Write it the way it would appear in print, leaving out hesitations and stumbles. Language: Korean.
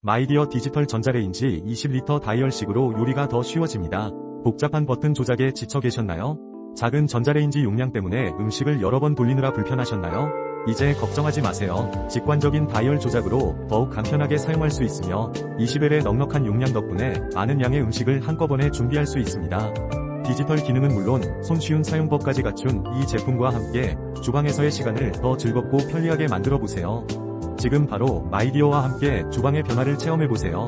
마이디어 디지털 전자레인지 20리터 다이얼식으로 요리가 더 쉬워집니다. 복잡한 버튼 조작에 지쳐 계셨나요? 작은 전자레인지 용량 때문에 음식을 여러 번 돌리느라 불편하셨나요? 이제 걱정하지 마세요. 직관적인 다이얼 조작으로 더욱 간편하게 사용할 수 있으며 20L의 넉넉한 용량 덕분에 많은 양의 음식을 한꺼번에 준비할 수 있습니다. 디지털 기능은 물론 손쉬운 사용법까지 갖춘 이 제품과 함께 주방에서의 시간을 더 즐겁고 편리하게 만들어 보세요. 지금 바로 마이디어와 함께 주방의 변화를 체험해 보세요.